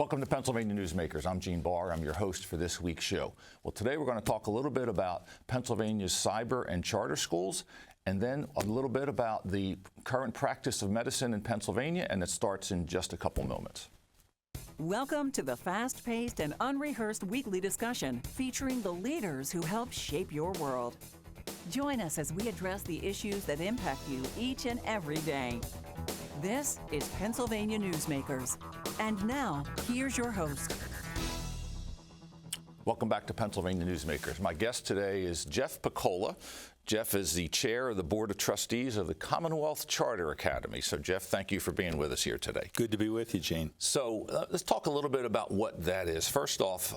Welcome to Pennsylvania Newsmakers. I'm Gene Barr. I'm your host for this week's show. Well, today we're going to talk a little bit about Pennsylvania's cyber and charter schools, and then a little bit about the current practice of medicine in Pennsylvania, and it starts in just a couple moments. Welcome to the fast-paced and unrehearsed weekly discussion featuring the leaders who help shape your world. Join us as we address the issues that impact you each and every day. This is Pennsylvania Newsmakers. And now, here's your host. Welcome back to Pennsylvania Newsmakers. My guest today is Jeff Piccola. Jeff is the chair of the Board of Trustees of the Commonwealth Charter Academy. So, Jeff, thank you for being with us here today. Good to be with you, Gene. So, let's talk a little bit about what that is. First off,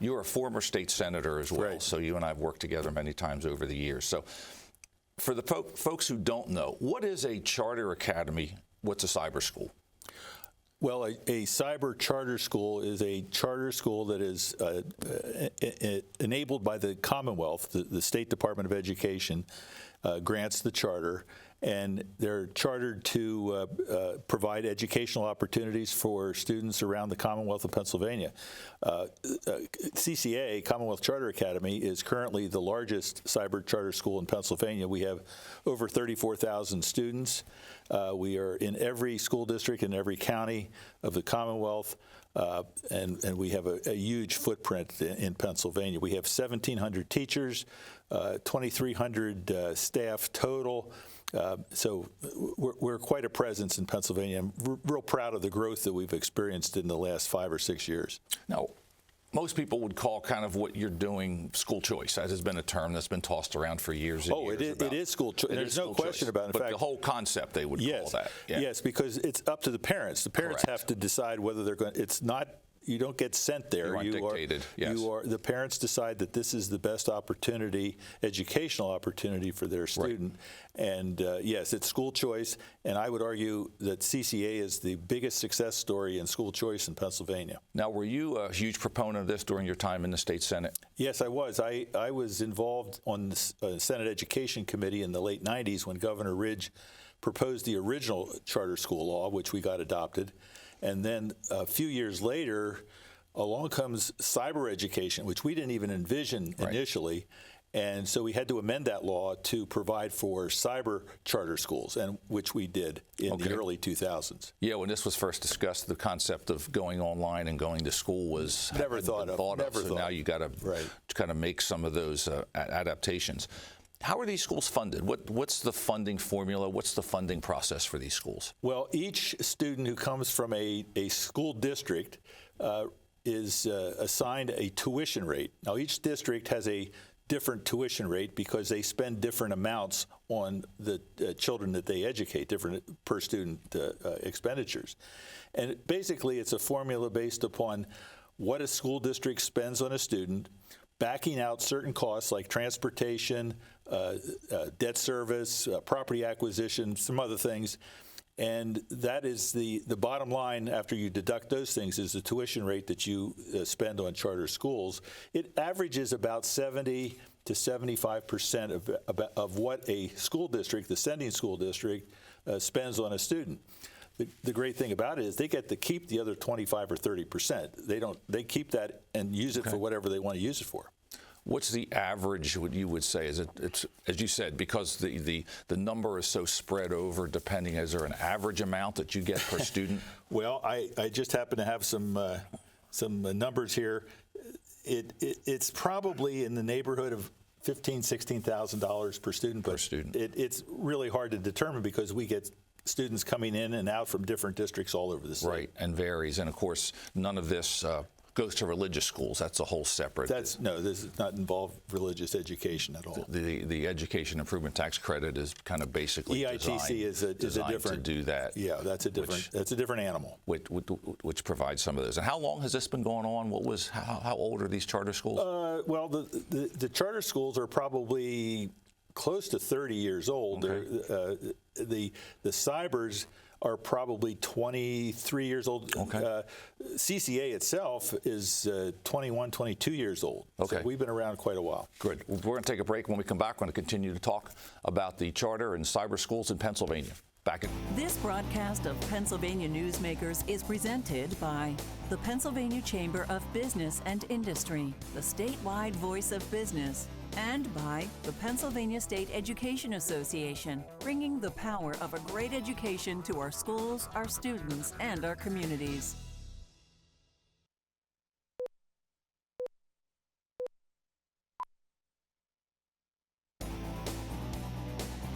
you're a former state senator as well, right. So you and I have worked together many times over the years. So, for the folks who don't know, what is a charter academy? What's a cyber school? Well, a cyber charter school is a charter school that is enabled by the Commonwealth. The State Department of Education grants the charter, and they're chartered to provide educational opportunities for students around the Commonwealth of Pennsylvania. CCA, Commonwealth Charter Academy, is currently the largest cyber charter school in Pennsylvania. We have over 34,000 students. We are in every school district in every county of the Commonwealth, and we have a huge footprint in Pennsylvania. We have 1,700 teachers, 2,300 staff total. So we're quite a presence in Pennsylvania. I'm real proud of the growth that we've experienced in the last 5 or 6 years. Now, most people would call kind of what you're doing school choice. That has been a term that's been tossed around for years and years. It is school choice. There's no question about it. But the whole concept, they would call that. Yeah. Yes, because it's up to the parents. The parents Correct. have to decide whether they're going. It's not. You don't get sent there. You aren't dictated. Yes. The parents decide that this is the best opportunity, educational opportunity for their student. Right. And yes, it's school choice. And I would argue that CCA is the biggest success story in school choice in Pennsylvania. Now, were you a huge proponent of this during your time in the state Senate? Yes, I was. I was involved on the Senate Education Committee in the late 90s when Governor Ridge proposed the original charter school law, which we got adopted. And then a few years later, along comes cyber education, which we didn't even envision initially. And so we had to amend that law to provide for cyber charter schools, and which we did in the early 2000s. Yeah, when this was first discussed, the concept of going online and going to school was never thought of. So now you got to kind of make some of those adaptations. How are these schools funded? What's the funding formula? What's the funding process for these schools? Well, each student who comes from a school district is assigned a tuition rate. Now, each district has a different tuition rate because they spend different amounts on the children that they educate, different per student expenditures. And basically, it's a formula based upon what a school district spends on a student, backing out certain costs like transportation, debt service, property acquisition, some other things. And that is the bottom line after you deduct those things is the tuition rate that you spend on charter schools. It averages about 70 to 75% of what a school district, the sending school district, spends on a student. The great thing about it is they get to keep the other 25 or 30%. They keep that and use it for whatever they want to use it for. What's the average, what you would say? Is it's as you said, because the number is so spread over, depending, is there an average amount that you get per student? Well, I just happen to have some numbers here. It's probably in the neighborhood of $15,000, $16,000 per student. It's really hard to determine because we get students coming in and out from different districts all over the state. Right, and varies. And of course, none of this goes to religious schools. That's a whole separate. This does not involve religious education at all. The Education Improvement Tax Credit is kind of basically EITC is a different to do that. Yeah, that's a different animal. Which provides some of those. And how long has this been going on? How old are these charter schools? Well, the charter schools are probably close to 30 years old. Okay. The cybers are probably 23 years old. Okay. CCA itself is 21, 22 years old. Okay. So we've been around quite a while. Good. We're going to take a break. When we come back, we're going to continue to talk about the charter and cyber schools in Pennsylvania. Back at This broadcast of Pennsylvania Newsmakers is presented by the Pennsylvania Chamber of Business and Industry, the statewide voice of business, and by the Pennsylvania State Education Association, bringing the power of a great education to our schools, our students, and our communities.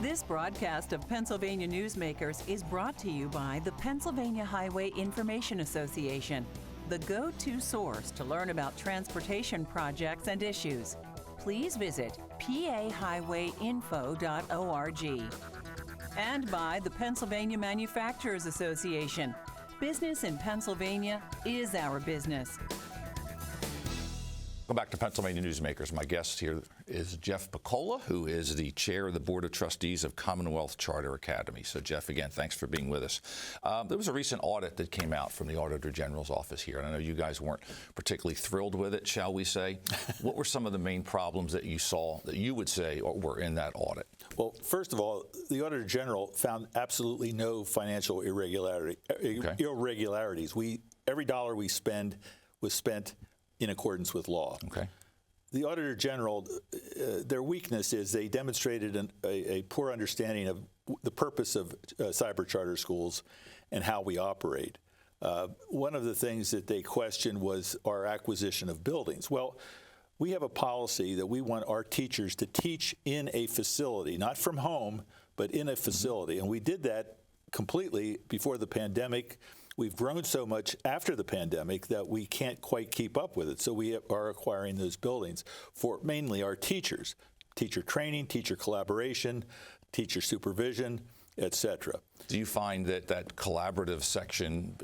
This broadcast of Pennsylvania Newsmakers is brought to you by the Pennsylvania Highway Information Association, the go-to source to learn about transportation projects and issues. Please visit pahighwayinfo.org. And by the Pennsylvania Manufacturers Association. Business in Pennsylvania is our business. Welcome back to Pennsylvania Newsmakers. My guest here is Jeff Piccola, who is the chair of the Board of Trustees of Commonwealth Charter Academy. So, Jeff, again, thanks for being with us. There was a recent audit that came out from the Auditor General's office here, and I know you guys weren't particularly thrilled with it, shall we say. What were some of the main problems that you saw that you would say were in that audit? Well, first of all, the Auditor General found absolutely no financial irregularities. Every dollar we spend was spent in accordance with law. Okay. The Auditor General, their weakness is they demonstrated a poor understanding of the purpose of cyber charter schools and how we operate. One of the things that they questioned was our acquisition of buildings. Well, we have a policy that we want our teachers to teach in a facility, not from home, but in a facility. And we did that completely before the pandemic. We've grown so much after the pandemic that we can't quite keep up with it. So we are acquiring those buildings for mainly our teachers, teacher training, teacher collaboration, teacher supervision, et cetera. Do you find that that collaborative section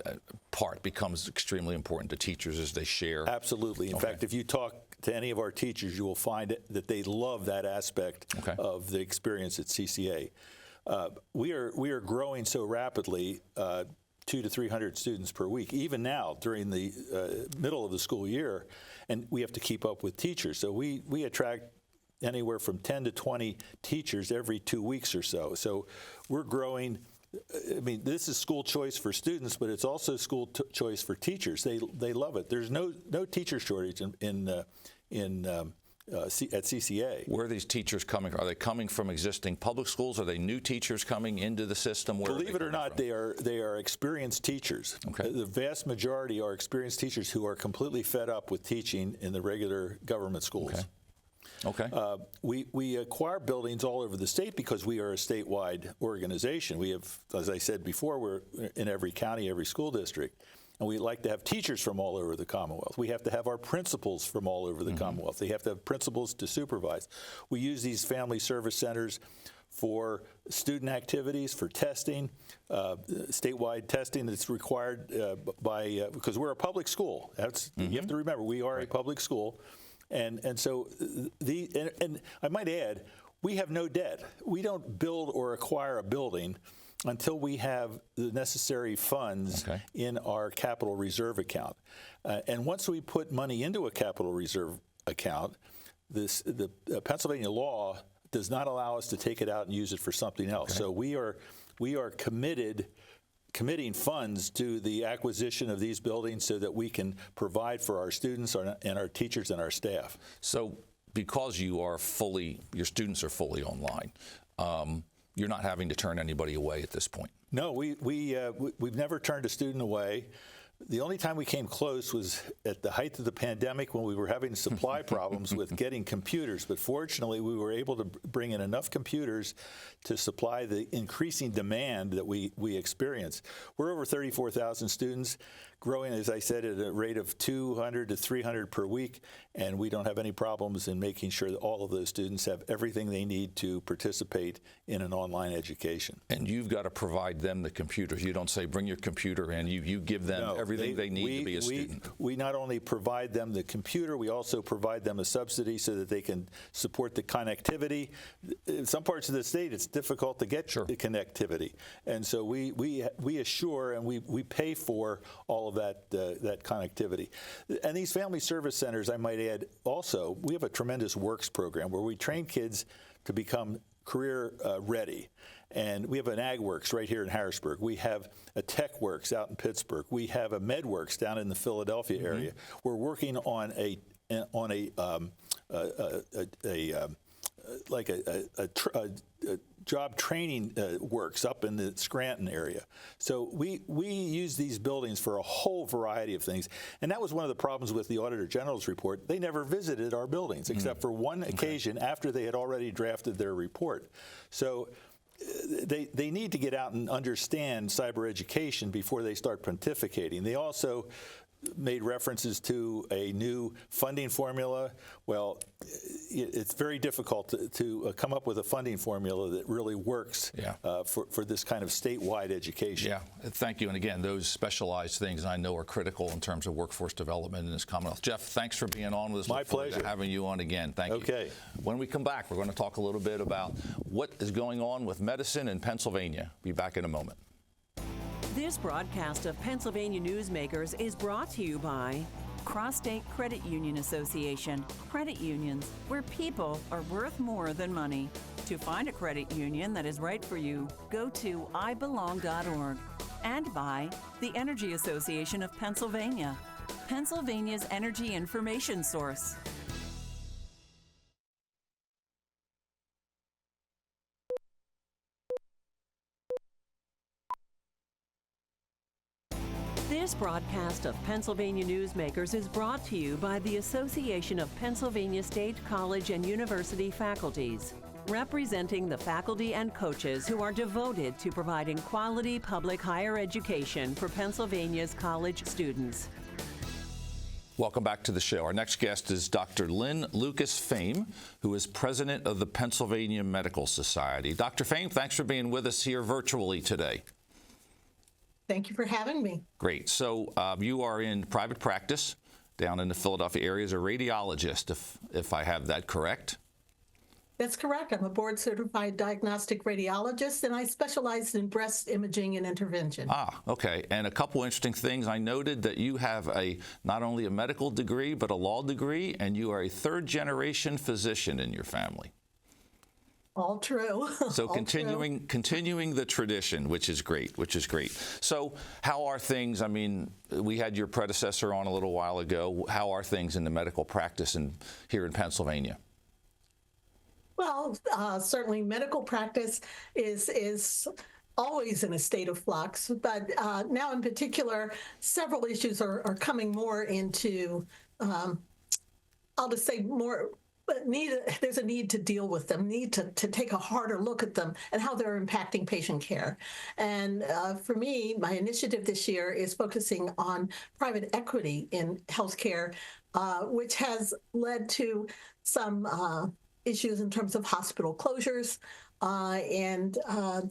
part becomes extremely important to teachers as they share? Absolutely. In fact, if you talk to any of our teachers, you will find that they love that aspect of the experience at CCA. We are growing so rapidly, 200 to 300 students per week, even now during the middle of the school year, and we have to keep up with teachers. So we attract anywhere from 10 to 20 teachers every 2 weeks or so. So we're growing. I mean, this is school choice for students, but it's also school choice for teachers. They love it. There's no teacher shortage at CCA. Where are these teachers coming from? Are they coming from existing public schools? Are they new teachers coming into the system? Believe it or not, they are experienced teachers. Okay. The vast majority are experienced teachers who are completely fed up with teaching in the regular government schools. Okay. We acquire buildings all over the state because we are a statewide organization. We have, as I said before, we're in every county, every school district. And we like to have teachers from all over the Commonwealth. We have to have our principals from all over the Commonwealth. They have to have principals to supervise. We use these family service centers for student activities, for testing, statewide testing that's required because we're a public school. You have to remember, we are a public school. And so and I might add, we have no debt. We don't build or acquire a building until we have the necessary funds in our capital reserve account. And once we put money into a capital reserve account, the Pennsylvania law does not allow us to take it out and use it for something else. So we are committing funds to the acquisition of these buildings so that we can provide for our students and our teachers and our staff. So because your students are fully online, you're not having to turn anybody away at this point. No, we've never turned a student away. The only time we came close was at the height of the pandemic when we were having supply problems with getting computers. But fortunately, we were able to bring in enough computers to supply the increasing demand that we experience. We're over 34,000 students, growing, as I said, at a rate of 200 to 300 per week, and we don't have any problems in making sure that all of those students have everything they need to participate in an online education. And you've got to provide them the computers. You don't say, bring your computer in. You give them everything they need to be a student. We not only provide them the computer, we also provide them a subsidy so that they can support the connectivity. In some parts of the state, it's difficult to get the connectivity. And so we assure and we pay for all of that connectivity. And these family service centers, I might add, also, we have a tremendous works program where we train kids to become career ready. And we have an Ag Works right here in Harrisburg. We have a Tech Works out in Pittsburgh. We have a Med Works down in the Philadelphia area. We're working on a job training works up in the Scranton area. So we use these buildings for a whole variety of things. And that was one of the problems with the Auditor General's report. They never visited our buildings except for one occasion after they had already drafted their report. So they need to get out and understand cyber education before they start pontificating. They also made references to a new funding formula. Well, it's very difficult to come up with a funding formula that really works for this kind of statewide education. Yeah, thank you. And again, those specialized things I know are critical in terms of workforce development in this Commonwealth. Jeff, thanks for being on with us. My pleasure. Having you on again. Thank you. Okay. When we come back, we're going to talk a little bit about what is going on with medicine in Pennsylvania. Be back in a moment. This broadcast of Pennsylvania Newsmakers is brought to you by Cross-State Credit Union Association. Credit unions, where people are worth more than money. To find a credit union that is right for you, go to ibelong.org. And by the Energy Association of Pennsylvania, Pennsylvania's energy information source. This broadcast of Pennsylvania Newsmakers is brought to you by the Association of Pennsylvania State College and University Faculties, representing the faculty and coaches who are devoted to providing quality public higher education for Pennsylvania's college students. Welcome back to the show. Our next guest is Dr. Lynn Lucas-Fehm, who is president of the Pennsylvania Medical Society. Dr. Fehm, thanks for being with us here virtually today. Thank you for having me. Great. So you are in private practice down in the Philadelphia area as a radiologist, if I have that correct. That's correct. I'm a board-certified diagnostic radiologist, and I specialize in breast imaging and intervention. Ah, okay. And a couple interesting things. I noted that you have not only a medical degree, but a law degree, and you are a third-generation physician in your family. All true. So continuing the tradition, which is great. So how are things? I mean, we had your predecessor on a little while ago. How are things in the medical practice here in Pennsylvania? Well, certainly medical practice is always in a state of flux, but now in particular, several issues are coming more into, I'll just say more, but there's a need to deal with them, need to take a harder look at them and how they're impacting patient care. And for me, my initiative this year is focusing on private equity in healthcare, which has led to some issues in terms of hospital closures and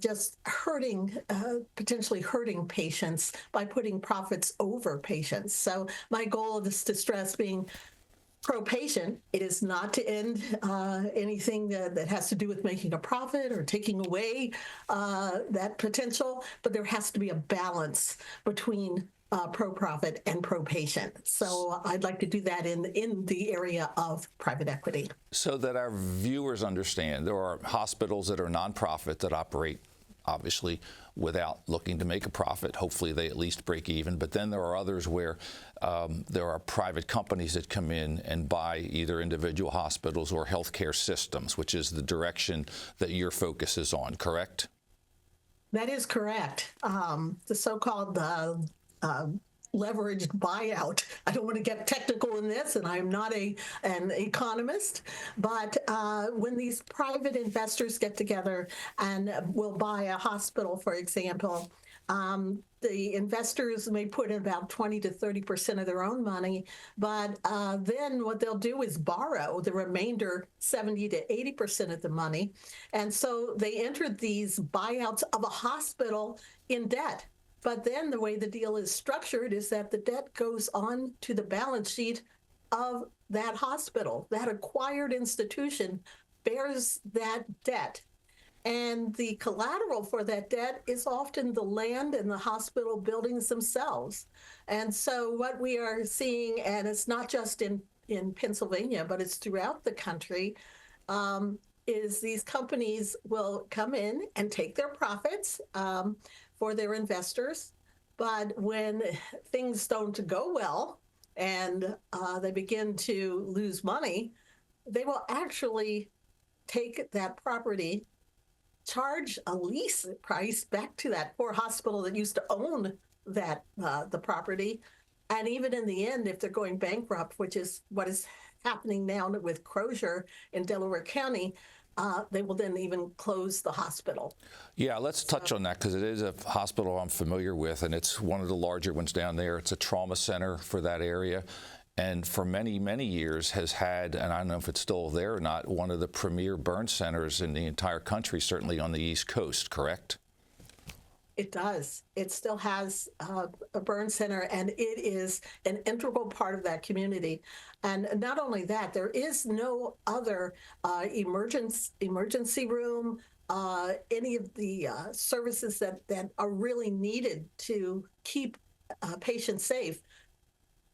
just potentially hurting patients by putting profits over patients. So my goal is to stress being pro-patient. It is not to end anything that has to do with making a profit or taking away that potential, but there has to be a balance between pro-profit and pro-patient. So I'd like to do that in the area of private equity. So that our viewers understand, there are hospitals that are nonprofit that operate obviously without looking to make a profit. Hopefully they at least break even. But then there are others where there are private companies that come in and buy either individual hospitals or healthcare systems, which is the direction that your focus is on, correct? That is correct. The so-called leveraged buyout. I don't want to get technical in this, and I'm not an economist, but when these private investors get together and will buy a hospital, for example, the investors may put in about 20 to 30% of their own money, but then what they'll do is borrow the remainder 70 to 80% of the money. And so they entered these buyouts of a hospital in debt. But then the way the deal is structured is that the debt goes on to the balance sheet of that hospital. That acquired institution bears that debt. And the collateral for that debt is often the land and the hospital buildings themselves. And so what we are seeing, and it's not just in Pennsylvania, but it's throughout the country, is these companies will come in and take their profits for their investors. But when things don't go well and they begin to lose money, they will actually take that property, charge a lease price back to that poor hospital that used to own that the property. And even in the end, if they're going bankrupt, which is what is happening now with Crozier in Delaware County, they will then even close the hospital. Yeah, let's touch on that because it is a hospital I'm familiar with, and it's one of the larger ones down there. It's a trauma center for that area, and for many, many years has had, and I don't know if it's still there or not, one of the premier burn centers in the entire country, certainly on the East Coast, correct? It does. It still has a burn center, and it is an integral part of that community. And not only that, there is no other emergency room, any of the services that are really needed to keep patients safe.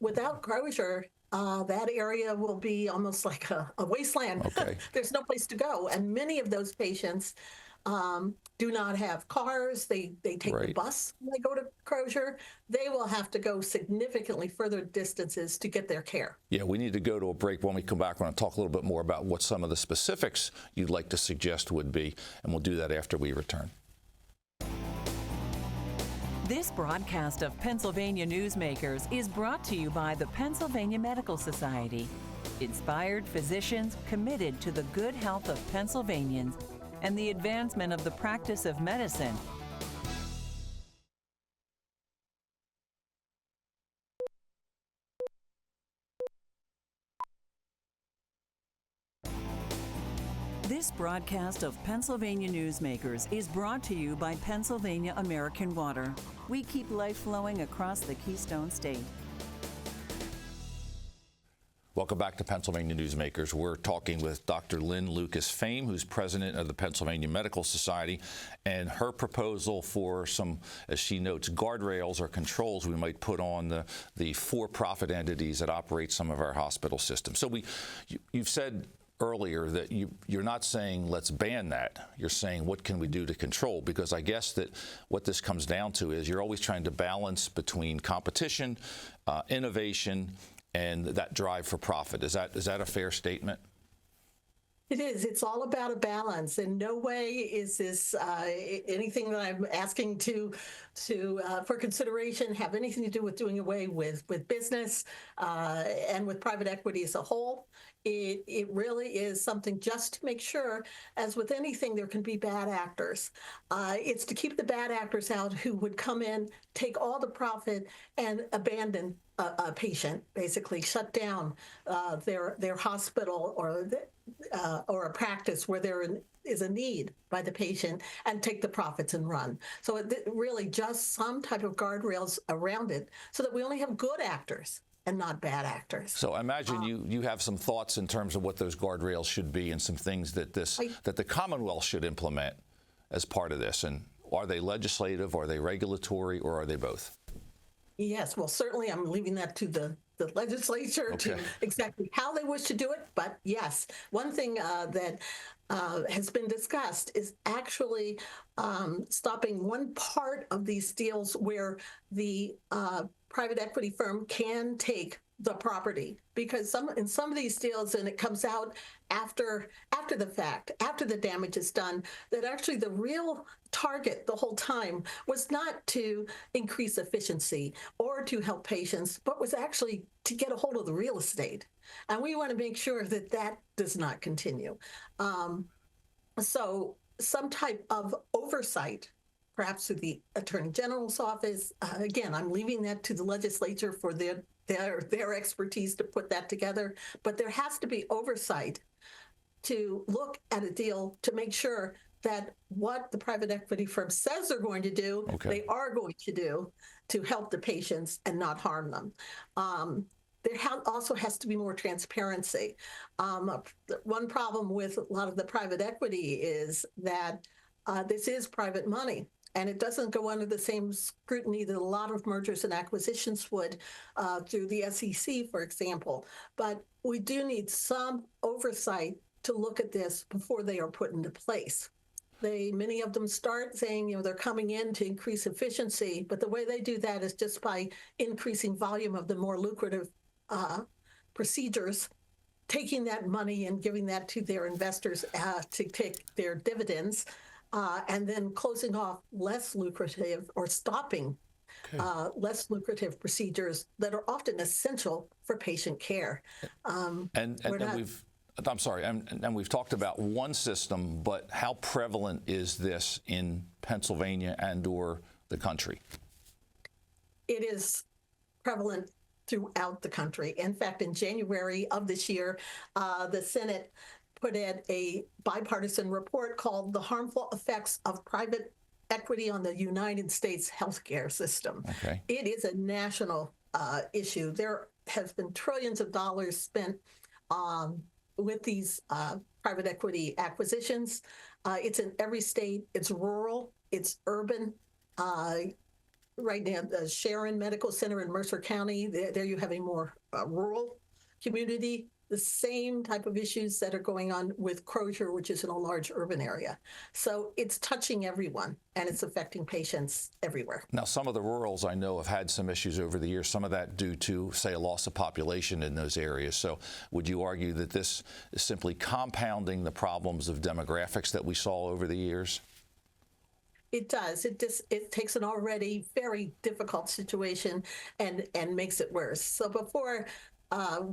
Without Crozier, that area will be almost like a wasteland. Okay. There's no place to go. And many of those patients do not have cars. They take the bus when they go to Crozier. They will have to go significantly further distances to get their care. Yeah, we need to go to a break. When we come back, we're going to talk a little bit more about what some of the specifics you'd like to suggest would be, and we'll do that after we return. This broadcast of Pennsylvania Newsmakers is brought to you by the Pennsylvania Medical Society. Inspired physicians committed to the good health of Pennsylvanians and the advancement of the practice of medicine. This broadcast of Pennsylvania Newsmakers is brought to you by Pennsylvania American Water. We keep life flowing across the Keystone State. Welcome back to Pennsylvania Newsmakers. We're talking with Dr. Lynn Lucas-Fehm, who's president of the Pennsylvania Medical Society, and her proposal for some, as she notes, guardrails or controls we might put on the for-profit entities that operate some of our hospital systems. So you've said earlier that you're not saying let's ban that. You're saying what can we do to control? Because I guess that what this comes down to is you're always trying to balance between competition, innovation, and that drive for profit. Is that a fair statement? It is. It's all about a balance. In no way is this anything that I'm asking for consideration have anything to do with doing away with business and with private equity as a whole. It really is something just to make sure, as with anything, there can be bad actors. It's to keep the bad actors out who would come in, take all the profit, and abandon a patient, basically shut down their hospital or a practice where there is a need by the patient and take the profits and run. So it really just some type of guardrails around it so that we only have good actors and not bad actors. So I imagine you have some thoughts in terms of what those guardrails should be and some things that the Commonwealth should implement as part of this. And are they legislative, are they regulatory, or are they both? Yes, well, certainly I'm leaving that to the legislature to exactly how they wish to do it. But yes, one thing that has been discussed is actually stopping one part of these deals where the private equity firm can take the property, because in some of these deals, and it comes out after the fact, after the damage is done, that actually the real target the whole time was not to increase efficiency or to help patients, but was actually to get a hold of the real estate. And we want to make sure that that does not continue. So some type of oversight, perhaps through the Attorney General's office. Again, I'm leaving that to the legislature for their expertise to put that together. But there has to be oversight to look at a deal to make sure that what the private equity firm says they're going to do, they are going to do to help the patients and not harm them. There also has to be more transparency. One problem with a lot of the private equity is that this is private money, and it doesn't go under the same scrutiny that a lot of mergers and acquisitions would through the SEC, for example. But we do need some oversight to look at this before they are put into place. Many of them start saying, they're coming in to increase efficiency, but the way they do that is just by increasing volume of the more lucrative procedures, taking that money and giving that to their investors to take their dividends, and then closing off less lucrative or stopping less lucrative procedures that are often essential for patient care. And we've talked about one system, but how prevalent is this in Pennsylvania and/or the country? It is prevalent throughout the country. In fact, in January of this year, the Senate put in a bipartisan report called "The Harmful Effects of Private Equity on the United States Healthcare System." Okay. It is a national issue. There has been trillions of dollars spent with these private equity acquisitions. It's in every state. It's rural. It's urban. Right now, the Sharon Medical Center in Mercer County, there you have a more rural community. The same type of issues that are going on with Crozier, which is in a large urban area. So it's touching everyone, and it's affecting patients everywhere. Now, some of the rurals I know have had some issues over the years, some of that due to, say, a loss of population in those areas. So would you argue that this is simply compounding the problems of demographics that we saw over the years? It does. It takes an already very difficult situation and makes it worse. So before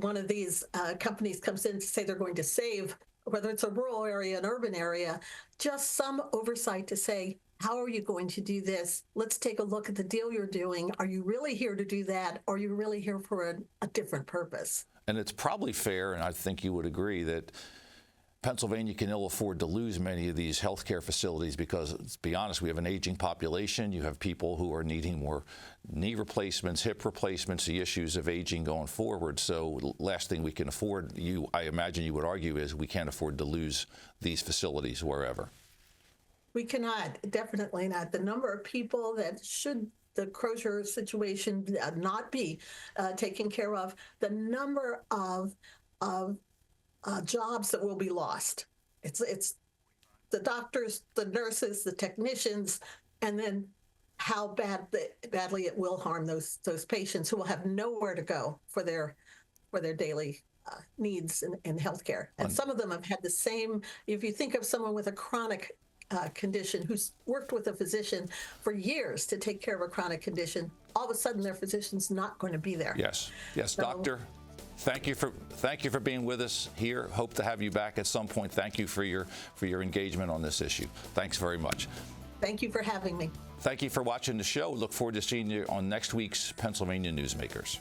one of these companies comes in to say they're going to save, whether it's a rural area, an urban area, just some oversight to say, how are you going to do this? Let's take a look at the deal you're doing. Are you really here to do that? Or are you really here for a different purpose? And it's probably fair, and I think you would agree, that Pennsylvania can ill afford to lose many of these healthcare facilities because, let's be honest, we have an aging population. You have people who are needing more knee replacements, hip replacements, the issues of aging going forward. So the last thing we can afford, I imagine you would argue, is we can't afford to lose these facilities wherever. We cannot, definitely not. The number of people that should the Crozier situation not be taken care of, the number of jobs that will be lost. It's the doctors, the nurses, the technicians, and then how badly it will harm those patients who will have nowhere to go for their daily needs in healthcare. And some of them have had the same. If you think of someone with a chronic condition who's worked with a physician for years to take care of a chronic condition, all of a sudden their physician's not going to be there. Yes, So, doctor. Thank you for being with us here. Hope to have you back at some point. Thank you for your engagement on this issue. Thanks very much. Thank you for having me. Thank you for watching the show. Look forward to seeing you on next week's Pennsylvania Newsmakers.